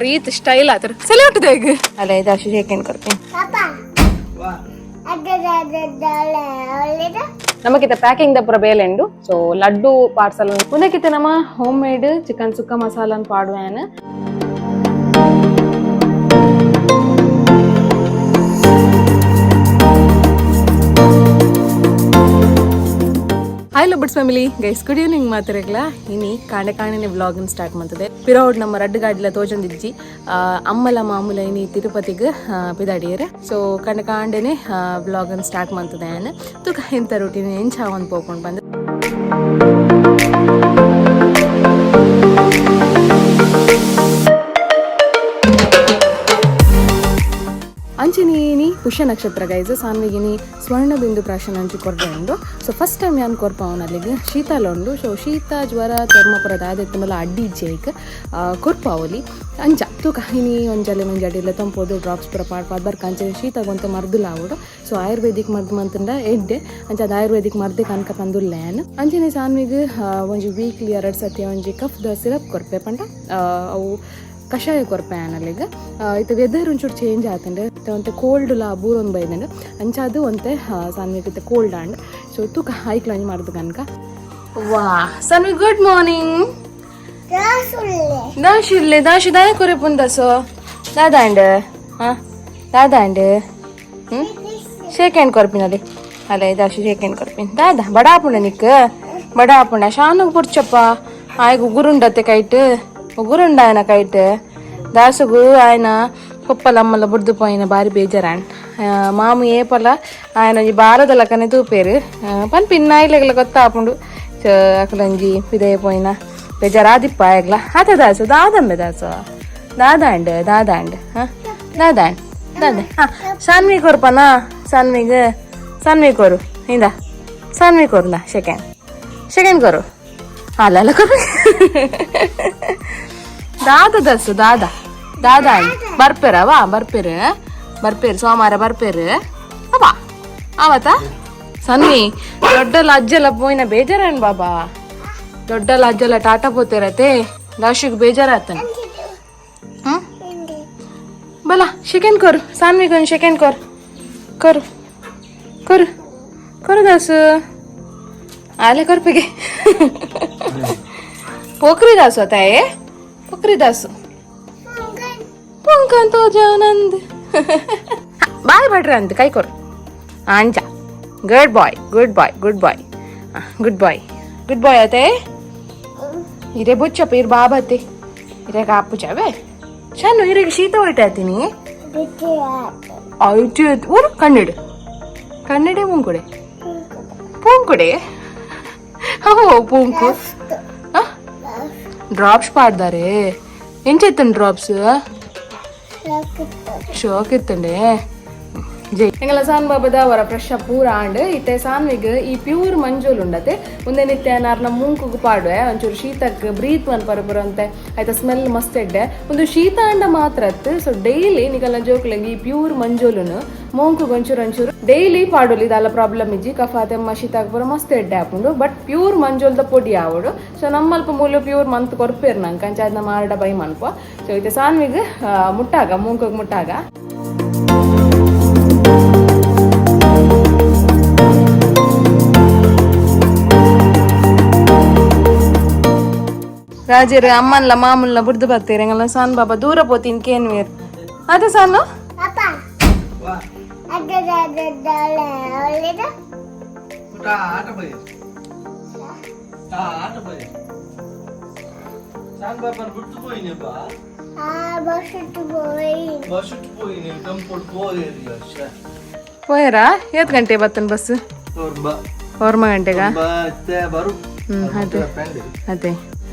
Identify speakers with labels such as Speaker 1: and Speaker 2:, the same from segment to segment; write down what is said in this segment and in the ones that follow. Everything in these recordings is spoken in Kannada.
Speaker 1: ರೀತ್ ಸ್ಟೈಲ್ ಆತರ ಸಲ ಹುಟ್ಟದ ಅಲ್ಲ ಇದು ಅಷ್ಟು ಶೇಕೇನ್ ಕೊಡ್ತೀನಿ ನಮಕಿತ ಪ್ಯಾಕಿಂಗ್ ದ ಪೂರ ಬೇಲೆಂಡು ಸೊ ಲಡ್ಡು ಪಾರ್ಸಲ್ ಉನಕಿತ ನಮ್ಮ ಹೋಮ್ ಮೇಡ್ ಚಿಕನ್ ಸುಕ್ಕ ಮಸಾಲನ್ ಪಾಡುವೇನು hi lovebirds family guys good evening ಮಾತಾಡಲ್ಲ ಇನಿ ಕಾಂಡೆ ಕಾಣಿನೇ ವ್ಲಾಗ್ ಸ್ಟಾರ್ಟ್ ಮಾಡ್ತದೆ ಪಿರೋಡ್ ನಮ್ಮ ರಡ್ಡು ಗಾಡಿಲ ತೋಜಂದಿಜ್ಜಿ ಅಮ್ಮಲ ಮಾಮೂಲ ಇನಿ ತಿರುಪತಿಗೆ ಪಿದಾಡಿಯರೆ ಸೊ ಕಾಂಡೆ ಕಾಂಡೆನೆ ವ್ಲಾಗ್ ಸ್ಟಾರ್ಟ್ ಮಾಡ್ತದೆ ನಾನು ತುಕ ಎಂತ ರೂಟೀನ್ ಎಂಚ ಒಂದು ಪೋಕೊಂಡು ಬಂದು ಅಂಚಿನಿ ಪುಷ್ಯ ನಕ್ಷತ್ರ ಗೈಸ್ ಸಾನ್ವಿಗಿನಿ ಸ್ವರ್ಣ ಬಿಂದು ಪ್ರಾಶನ ಅಂಚು ಕೊರ್ಡೆ ಉಂಡು ಸೊ ಫಸ್ಟ್ ಟೈಮ್ ಯಾನ್ ಕೊರ್ಪ ಅವನಲ್ಲಿಗೆ ಶೀತಲ ಉಂಡು ಸೊ ಶೀತ ಜ್ವರ ಚರ್ಮಪುರದ ಆದೆತ್ತಮೆಲ್ಲ ಅಡ್ಡಿ ಇಜ್ಜೆಕ್ ಕೊರ್ಪ ಅವಲಿ ಅಂಚ ತೂಕ ಇನಿ ಒಂಜಲೆ ಮುಂಜಾಡಿಲ್ಲ ತಂಪೋದು ಡ್ರಾಪ್ಸ್ ಪುರ ಪಾಡ್ಪಾದ್ ಬರ್ಕಂಚೆ ಶೀತಗೊಂತ ಮರ್ದುಲ್ಲ ಅವಡು ಸೊ ಆಯುರ್ವೇದಿಕ್ ಮದ್ದು ಮಂತಂಡ ಎಡ್ಡೆ ಅಂಚ ಅದು ಆಯುರ್ವೇದಿಕ್ ಮರ್ದೆ ಕನಕ ತಂದುಲ್ಲೇನು ಅಂಚನೆ ಸಾನ್ವಿಗೆ ಒಂಜಿ ವೀಕ್ಲಿ 2 ಸತಿ ಒಂಜಿ ಕಫ್ದ ಸಿರಪ್ ಕೊರ್ಪೆ ಪಂಡ ಅವು ಕಷಾಯ ಕೊರ್ಪೆ ಆನಲ್ಲಿಗೆ ಇದು ವೆದರ್ ಒಂಚೂರು ಚೇಂಜ್ ಆತಂಡೆ ಒಂತೆ ಕೋಲ್ಡ್ ಲಾ ಬೂರೊಂದು ಬೈದಂಡೆ ಅಂಚಾದು ಒಂತೆ ಸಾನ್ವಿಗೆ ಕೋಲ್ಡ್ ಆಂಡ್ ಸೊ ತೂಕ ಹೈಕ್ಲಂಜ್ ಮಾಡ್ದು ಕನಕ ವಾ ಸಾನ್ವಿ ಗುಡ್ ಮಾರ್ನಿಂಗ್ ದಾಶಿರ್ಲೆ ದಾಶು ದಾಯ ಕೊರೆ ಪುಂದಸು ದಾದಾಂಡ್ ದಾದಾಂಡ್ ಶೇಕ್ ಹ್ಯಾಂಡ್ ಕೊರ್ಪಿನಲ್ಲಿ ಅಲ್ಲ ದಾಶು ಶೇಕ್ ಹ್ಯಾಂಡ್ ಕೊರ್ಪಿನ್ ದಾದಾ ಬಡ ಆಪುಂಡ ನಿಕ್ ಬಡ ಆಪುಂಡ ಶಾನುಗ್ ಪುಡ್ಚಪ್ಪ ಆಯ್ಗ ಉಗುರುಂಡತ್ತೆ ಕೈಟ್ ಉಗುರುಂಡ ఆయన ಕೈಟ್ దాసుగు ఆయన కుప్పలమ్మల బుడ్దు పోయిన బారి బేజరాన్ మాము ఏ పొల ఆయన బారదలకనే తూపేరు పని పిన్నాయిలెగల కొత్త ఆపుండు అక్కలంజి పిదైపోయిన బేజరాదిప్ప ఎగ్ల అత దాసు దాదమ్మె దాసు దాదాండ్ దాదాండ్ దాదాండ్ దాదా సాన్వి కొరుపనా సాన్వి కొరు ఇందా సాన్వి కొరుందా సెకండ్ కొరు ಅಲ್ಲ ಕೊರು ದಾದಾ ದಸ್ಸು ದಾದಾ ಬರ್ಪೇರವಾ ಬರ್ಪೇರು ಸೋಮವಾರ ಬರ್ಪೇರು ಅವಾ ಅವತ್ತ ಸನ್ನಿ ದೊಡ್ಡಲ್ಲ ಅಜ್ಜೆಲ್ಲ ಪೋಯಿನ ಬೇಜಾರೇನು ಬಾಬಾ ದೊಡ್ಡಲ್ಲ ಅಜ್ಜೆಲ್ಲ ಟಾಟಾ ಪೋತಿರತ್ತೆ ದಾಶಿಗೆ ಬೇಜಾರಾತನ ಬಲ ಚಿಕನ್ ಕೊರು ಸಾನ್ವಿಗೊಂದು ಚಿಕನ್ ಕೊರು ದಾಸು ಆಲೆ ಕೊರ್ಪಿಗೆ पोखरी दासू आता आहे पोखरी दासू पंकन तो जेवणंद बाय भटरे अंत काय करू अंचा गुड बॉय आता हिरे बुच्चप हिर बाबते हिरे कापूचावे छान हिरे शीत होईट आती नी आयटी ಊರು ಕನ್ನಡ ಪೂಂಕುಡೆ ಓ ಪೂಂಕು ಡ್ರಾಪ್ಸ್ ಪಾಡ್ದಾರೆ ಎಂಚೆತ್ತನ್ ಡ್ರಾಪ್ಸ್ ಶೋಕ್ ಇತ್ತಂಡೆ ಜೈ ಎಂಗಲ ಸಾನ್ ಬಾಬದ ಅವರ ಫ್ರೆಶ್ ಪೂರ ಆಂಡ್ ಇತ್ತೆ ಸಾನ್ವಿಗೆ ಈ ಪ್ಯೂರ್ ಮಂಜೂಲ್ ಉಂಡತೆ ಮುಂದೆ ನಿತ್ಯ ನಾರ್ನ ಮೂಂಕು ಪಾಡುವೆ ಒಂಚೂರು ಶೀತಕ್ಕೆ ಬ್ರೀತ್ ಒನ್ ಪರಪುರ ಅಂತೆ ಆಯ್ತಾ ಸ್ಮೆಲ್ ಮಸ್ತ್ ಎಡ್ಡೆ ಒಂದು ಶೀತ ಅಂಡ ಮಾತ್ರ ಸೊ ಡೈಲಿ ನಿಗಲ ಜೋಕ್ಲಂಗಿ ಈ ಪ್ಯೂರ್ ಮಂಜೂಲುನು ಮೂಂಕು ಒಂಚೂರು ಡೈಲಿ ಪಾಡೋಲಿ ಇದೆಲ್ಲ ಪ್ರಾಬ್ಲಮ್ ಇಜ್ಜಿ ಕಫಾತೆ ಶೀತಾಗ ಪೂರ ಮಸ್ತ್ ಎಡ್ಡೆ ಹಾಕೊಂಡು ಬಟ್ ಪ್ಯೂರ್ ಮಂಜೋಲ್ದ ಪೊಡಿ ಆವಡು ಸೊ ನಮ್ಮಲ್ಪ ಮೂಲ ಪ್ಯೂರ್ ಮಂತ್ ಕೊರ್ಪೇರು ನಂಗೆ ಕಂಚ ಅದನ್ನ ಮಾರಡ ಬೈ ಮನ್ಪ ಸೊ ಇದು ಸಾನ್ವಿಗೆ ಮುಟ್ಟಾಗ ಮೂಂಕಿಗೆ ಮುಟ್ಟಾಗ ರಾಜರು ಅಮ್ಮನ್ಲ ಮಾಮೂಲ್ನ ಬುಡ್ದು ಬರ್ತೀರಿ ಹಂಗಲ್ಲ ಸಾನ್ ಬಾಬಾ ದೂರ ಪೋತೀನಿ ಕೇನ್ವೇರ್ ಅದ ಸಾನು పోయారా ఏత్ గంటే బత్తన్ బస్సు 4 ಗಂಟೆಗ ಅದೇ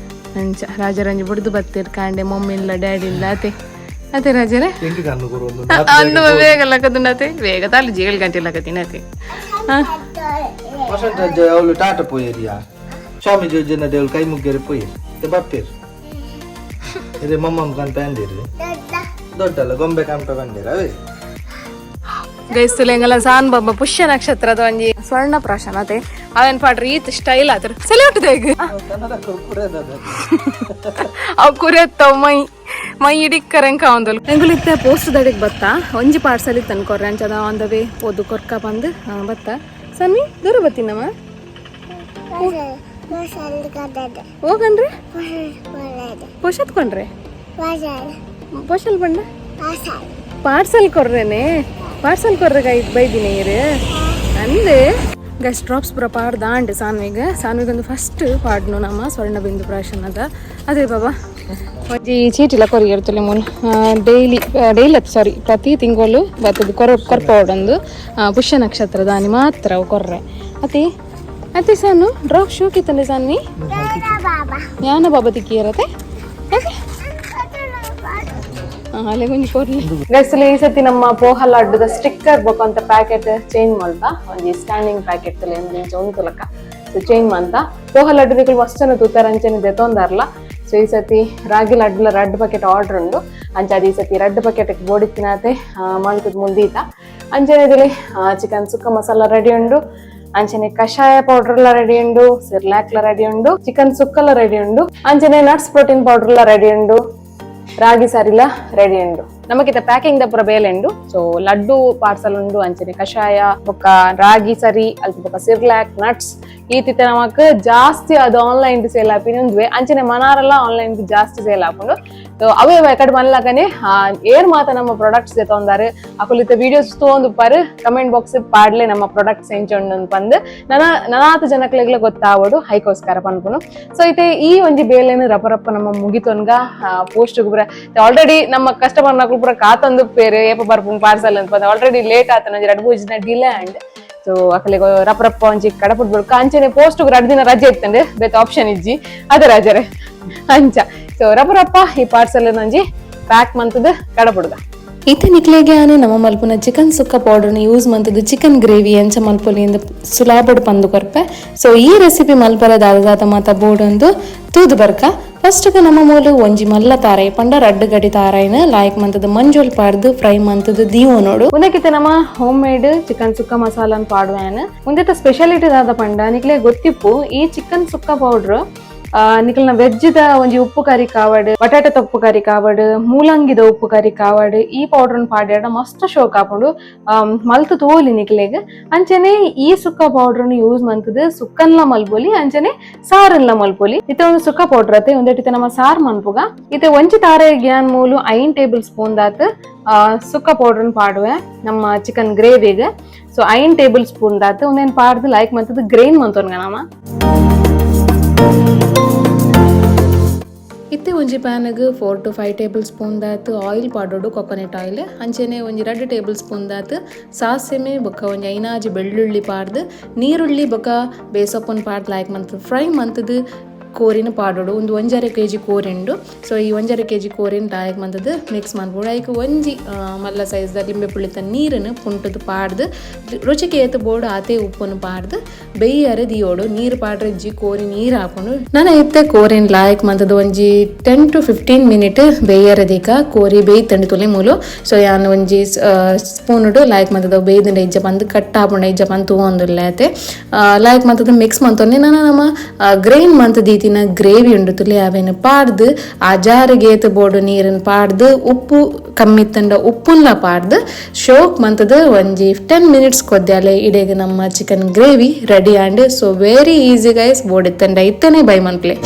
Speaker 1: ಅಂಚ ರಾಜರಂಜಿ ಬುಡ್ದು ಬತ್ತೀರ್ ಕಾಂಡೆ ಮಮ್ಮಿ ಇಲ್ಲ ಡ್ಯಾಡಿ ಇಲ್ಲ ಅತೆ ರಾಜರೇ ಅಂದು ಬೇಗ ಲಕ್ಕದುಂಡತೆ ಬೇಗ ತಾಲು 7 ಗಂಟೆ ಲಕ್ಕತಿನತೆ
Speaker 2: ಅವಳು ಟಾಟ ಪೋಯರಿಯಾ ಸ್ವಾಮಿ ಜೋಜನ ದೇವಳು ಕೈ ಮುಗ್ಗೆರೆ ಪೋಯಿ ಬಪ್ಪೇರು ಇದೆ ಮಮ್ಮಮ್ಮ ಕಂತ ಅಂದಿರಿ ದೊಡ್ಡಲ್ಲ ಗೊಂಬೆ ಕಂಪ ಬಂದಿರ ಅವೇ
Speaker 1: ಗೈಸ್ತುಲೆಂಗಲ ಸಾನ್ ಬಾಬಾ ಪುಷ್ಯ ನಕ್ಷತ್ರದ ಒಂಜಿ ಸ್ವರ್ಣ ಪ್ರಾಶನತೆ ಅವನ್ ಪಾಡ್ರಿ ಈತ್ ಸ್ಟೈಲ್ ಆತರ ಸೆಲೆ ಹುಟ್ಟದ ಈಗ ಅವ್ ಕುರೆತ್ತವ ಮೈ ಮೈ ಇಡಿಕ್ಕರಂಕ ಒಂದಲು ಎಂಗುಲು ಇತ್ತೆ ಪೋಸ್ಟ್ ದಡಿಗೆ ಬತ್ತ ಒಂಜಿ ಪಾರ್ಸಲ್ ಇತ್ತು ಅನ್ಕೊರ್ರೆ ಅಂಚದ ಆನ್ ದ ವೇ ಓದು ಕೊರ್ಕ ಬಂದು ಬತ್ತ ಸನ್ನಿ ದೂರ ಬತ್ತೀನಮ್ಮ ಹೋಗನ್ರಿ ಪೋಷತ್ಕೊಂಡ್ರೆ ಪೋಷಲ್ ಬಂಡ ಪಾರ್ಸಲ್ ಕೊರ್ರೇನೆ ಪಾರ್ಸಲ್ ಕೊರ್ರೆಗ ಇದು ಬೈದಿನಿ ಇರು ಅಂದೆ ಗೈಸ್ ಡ್ರಾಪ್ಸ್ ಪೂರ ಪಾಡ್ದಾಂಡ್ ಸಾನ್ವಿಗೆ ಒಂದು ಫಸ್ಟ್ ಪಾಡ್ನು ನಮ್ಮ ಸ್ವರ್ಣ ಬಿಂದು ಪ್ರಾಶನ್ ಅದ ಅದೇ ಬಾಬಾ ಒಂಜಿ ಚೀಟಿಲ ಕೊರಿ ಇರ್ತಲೆ ಮುನ್ ಡೈಲಿ ಸಾರಿ ಪ್ರತಿ ತಿಂಗಳು ಬರ್ತದೆ ಕೊರ್ಪೊಂದು ಪುಷ್ಯ ನಕ್ಷತ್ರ ದಾನಿ ಮಾತ್ರ ಅವು ಕೊರ್ರೆ ಅತಿ ಸಾನು ಡ್ರಾಪ್ ಶೋಕ್ ಇತ್ತಂದೆ ಸಾನ್ನಿ ಯಾನ ಬಾಬಾ ತಿಕ್ಕಿರತ್ತೆ ಅಲ್ಲೇ ಕೊಂಚ ಕೊರ್ಲಿ ಗೈಸಲ್ಲಿ ಈ ಸತಿ ನಮ್ಮ ಪೋಹ ಲಡ್ಡುದ ಸ್ಟಿಕ್ಕರ್ ಬೇಕಂತ ಪ್ಯಾಕೆಟ್ ಚೇಂಜ್ ಮಾಡ್ತಾ ಒಂಜಿ ಸ್ಟ್ಯಾಂಡಿಂಗ್ ಪ್ಯಾಕೆಟ್ ಒಂದು ಲಕ್ಕ ಸೊ ಚೇಂಜ್ ಮಾಡ್ತಾ ಪೋಹ ಲಡ್ಡು ಮಸ್ತನ ತೂತಾರ ಅಂಚನೆ ದೆತೊಂದಾರ್ಲ ಸೊ ಈ ಸತಿ ರಾಗಿ ಲಡ್ಡುಲ ರಡ್ಡ್ ಪ್ಯಾಕೆಟ್ ಆರ್ಡರ್ ಉಂಡು ಅಂಚಾದ ಈ ಸತಿ ರಡ್ಡ್ ಪ್ಯಾಕೆಟ್ ಬೋಡಿತ್ತಿನಾತೆ ಮಲ್ತದ ಮುಂದೀತ ಅಂಚನೆದಲ್ಲಿ ಚಿಕನ್ ಸುಕ್ಕ ಮಸಾಲ ರೆಡಿ ಉಂಡು ಅಂಚನೆ ಕಷಾಯ ಪೌಡರ್ಲ ರೆಡಿ ಉಂಡು ಸಿರ್ಲಾಕ್ಲ ರೆಡಿ ಉಂಡು ಚಿಕನ್ ಸುಕ್ಕಲ ರೆಡಿ ಉಂಡು ಅಂಚನೆ ನಟ್ಸ್ ಪ್ರೋಟೀನ್ ಪೌಡರ್ಲ ರೆಡಿ ಉಂಡು ರಾಗಿ ಸಾರಿಲ ರೆಡಿ ಉಂಡು ನಮಗಿತ ಪ್ಯಾಕಿಂಗ್ ದ ಪೂರ ಬೇಲೆ ಉಂಡು ಸೊ ಲಡ್ಡು ಪಾರ್ಸಲ್ ಉಂಡು ಅಂಚನೆ ಕಷಾಯ ಬೊಕ್ಕ ರಾಗಿ ಸರಿ ಅಲ್ಪ ಬೊಕ್ಕ ಸಿರ್ಲಾಕ್ ನಟ್ಸ್ ಈ ತಿತ್ತ ನಮಕ್ ಜಾಸ್ತಿ ಅದು ಆನ್ಲೈನ್ ಸೇಲ್ ಆಪಿನ ಉಂದ್ವೆ ಅಂಚನೆ ಮನಾರಲ್ಲ ಆನ್ಲೈನ್ ಜಾಸ್ತಿ ಸೇಲ್ ಆಪುಂಡು ಸೊ ಅವೇ ಎಕಡೆ ಮನ್ಲಕನೆ ಏರ್ ಮಾತ ನಮ್ಮ ಪ್ರಾಡಕ್ಟ್ಸ್ ತೊಂದಾರೆ ಅಕುಲಿತ ವಿಡಿಯೋಸ್ ತೊಂದು ಪರ್ ಕಮೆಂಟ್ ಬಾಕ್ಸ್ ಪಾಡ್ಲೆ ನಮ್ಮ ಪ್ರಾಡಕ್ಟ್ಸ್ ಎಂಚೊಂಡು ಪಂದ್ ನನಾತ ಜನಕ್ಲೆಗ್ಲ ಗೊತ್ತಾವಡು ಹೈಕೋಸ್ಕರ ಪನ್ಪುನು ಸೊ ಐತೆ ಈ ಒಂಜಿ ಬೇಲೆನು ರಪ ನಮ್ಮ ಮುಗಿತೊನ್ಗ ಪೋಸ್ಟ್ ಆಲ್ರೆಡಿ ನಮ್ಮ ಕಸ್ಟಮರ್ ನಕಲು ಪೂರ ಕಾತಂದು ಪೇರು ಏಪ ಬರ್ಪುಂಗ್ ಪಾರ್ಸಲ್ ಅಂತ ಆಲ್ರೆಡಿ ಲೇಟ್ ಆತ ಒಂಜಿ 2-3 ದಿನ ಡಿಲೇ ಆಂಡ್ ಸೊ ಅಕಲಿಗೆ ರಪ್ಪ ಒಂಜಿ ಕಡಪುಟ್ ಬಿಡು ಅಂಚನೆ ಪೋಸ್ಟ್ 2 ದಿನ ರಜೆ ಇತ್ತಂಡೆ ಬೇತ ಆಪ್ಷನ್ ಇಜ್ಜಿ ಅದೇ ರಜರೆ ಅಂಚ ಸೊ ರಪ್ಪ ಈ ಪಾರ್ಸಲ್ ಒಂಜಿ ಪ್ಯಾಕ್ ಮಂತದ ಕಡಪುಡ್ದ ಈತ ನಿಕ್ಲೆಗೆ ಆನೆ ನಮ್ಮ ಮಲ್ಪುನ ಚಿಕನ್ ಸುಕ್ಕ ಪೌಡರ್ನ ಯೂಸ್ ಮಂತದ್ದು ಚಿಕನ್ ಗ್ರೇವಿ ಎಂಚ ಮಲ್ಪೊಲಿಯಿಂದ ಸುಲಾಬಡ್ ಪಂದು ಕೊರ್ಪೆ ಸೊ ಈ ರೆಸಿಪಿ ಮಲ್ಪರ ದಾದ ಮಾತ ಬೋಡೊಂದು ತೂದು ಬರ್ಕ ಫಸ್ಟ್ ನಮ್ಮ ಮೂಲು ಒಂಜಿ ಮಲ್ಲ ತಾರಾಯಿ ಪಂಡ ರಡ್ಡು ಗಡಿ ತಾರಾಯಿನ ಲಾಯ್ಕ್ ಮಂತದ ಮಂಜೋಲ್ ಪಾಡ್ದು ಫ್ರೈ ಮಂತದ ದೀವು ನೋಡು ಉಂದಕ್ಕಿತ ನಮ್ಮ home made chicken sukka ಮಸಾಲನ್ ಪಾಡುವೇನ ಮುಂದೆತ speciality ದಾದ ಪಂಡ ನಿಕ್ಲೆ ಗೊತ್ತಿಪ್ಪು ಈ ಚಿಕನ್ ಸುಕ್ಕ ಪೌಡ್ರ್ ನಿಕಲ್ನ ವೆಜ್ದ ಒಂಜಿ ಉಪ್ಪು ಕರಿ ಕಾವಡ್ ಬಟಾಟೆ ತೊಪ್ಪು ಕರಿ ಕಾವಡ್ ಮೂಲಂಗಿದ ಉಪ್ಪು ಕರಿ ಕಾವಡ್ ಈ ಪೌಡರ್ ಪಾಡ್ಯಾಡ ಮಸ್ತ್ ಶೋಕ್ ಆಪುಂಡು ಮಲ್ತು ತೋಲಿ ನಿಕ್ಲೆಗ್ ಅಂಚನೆ ಈ ಸುಕ್ಕ ಪೌಡರ್ ಯೂಸ್ ಮಂತದ ಸುಕ್ಕನ್ಲ ಮಲ್ಪೊಲಿ ಅಂಚನೆ ಸಾರನ್ಲ ಮಲ್ಪೊಲಿ ಇತ್ತೆ ಒಂದು ಸುಕ್ಕ ಪೌಡರ್ ಅತ್ತೆ ಒಂದೇಟಿತೆ ನಮ್ಮ ಸಾರ್ ಮನ್ಪುಗ ಇತ್ತೆ ಒಂಜಿ ತಾರೆ ಗ್ಯಾನ್ ಮೂಲು 5 ಟೇಬಲ್ ಸ್ಪೂನ್ ದಾತ್ ಸುಕ್ಕ ಪೌಡರ್ ಪಾಡುವೆ ನಮ್ಮ ಚಿಕನ್ ಗ್ರೇವಿಗೆ ಸೊ 5 ಟೇಬಲ್ ಸ್ಪೂನ್ ದಾತ್ ಒಂದೇನ್ ಪಾಡ್ದು ಲೈಕ್ ಮಂತದ ಗ್ರೈನ್ ಮಂತೋನ್ಗ ನಮ್ಮ ಇತ್ತೆ ಒಂಜಿ ಪ್ಯಾನ್ಗೆ 4 to 5 ಟೇಬಲ್ ಸ್ಪೂನ್ ದಾತ್ ಆಯಿಲ್ ಪಾಡೋಡು ಕೊಕೊನೆಟ್ ಆಯಿಲ್ ಅಂಚನೆ ಒಂಜಿ 2 ಟೇಬಲ್ ಸ್ಪೂನ್ ದಾತ್ ಸಾಸಿಮೆ ಬೊಕ್ಕ ಒಂಜಿ 5 ಬೆಳ್ಳುಳ್ಳಿ ಪಾಡ್ದು ನೀರುಳ್ಳಿ ಬೊಕ್ಕ ಬೇಸೊಪ್ಪನ್ ಪಾಡ್ದು ಲಾಯ್ಕ್ ಮಂತ್ ಫ್ರೈ ಮಂತದ ಕೋರಿನ ಪಾಡೋಡು ಒಂದು 1.5 kg ಕೋರಿಂಡು ಸೊ ಈ 1.5 kg ಕೋರಿನ ಲಾಯ್ಕ್ ಮಂತದ ಮಿಕ್ಸ್ ಮಾಡ್ಬೋದು ಐಕ್ ಒಂಜಿ ಮಲ್ಲ ಸೈಜ್ದ ಲಿಂಬೆ ಪುಳಿತ ನೀರನ್ನು ಪುಂಟದು ಪಾಡ್ದು ರುಚಿಗೆ ಏತು ಬೋರ್ಡು ಆತೆ ಉಪ್ಪನ್ನು ಪಾಡ್ದು ಬೇಯ್ಯರೆ ದಿಯೋಡು ನೀರು ಪಾಡ್ರೆ ಇಜ್ಜಿ ಕೋರಿ ನೀರು ಹಾಕೊಂಡು ನಾನು ಇತ್ತೆ ಕೋರಿನ ಲಾಯ್ಕ್ ಮಂತದ ಒಂಜಿ 10 to 15 ಮಿನಿಟ್ ಬೇಯ್ಯರೆ ದಿಕ್ಕ ಕೋರಿ ಬೇಯ್ತಂಡು ತುಲೆ ಮೂಲು ಸೊ ಯಾನು ಒಂಜಿ ಸ್ಪೂನುಡು ಲಾಯ್ಕ್ ಮಂತದ ಬೇಯ್ದಂಡ ಇಜ್ಜ ಬಂದು ಕಟ್ ಹಾಪುಂಡ ಇಜ್ಜ ಬಂದು ತೂವೊಂದುಲ್ಲ ಐತೆ ಲಾಯ್ಕ್ ಮಂತದ ಮಿಕ್ಸ್ ಮಂತೊನ್ನೆ ನಾನು ನಮ್ಮ ಗ್ರೈನ್ ಮಂತದ ಗ್ರೇವಿ ಉಂಡು ತುಲೆ ಅವೇನು ಪಾಡ್ದು ಆ ಜಾರಿಗೆ ಏತು ಬೋರ್ಡು ನೀರನ್ನು ಪಾಡ್ದು ಉಪ್ಪು ಕಮ್ಮಿ ತಂಡ ಉಪ್ಪುನ್ಲ ಪಾಡ್ದು ಶೋಕ್ ಮಂತದ ಒಂಜಿ 10 ಮಿನಿಟ್ಸ್ ಕೊದ್ದಾಲೆ ಇಡೆಗೆ ನಮ್ಮ chicken gravy ready and so very easy guys board ತಂಡ ಇತ್ತನೆ ಬೈ ಮನ್ಪ್ಲೆ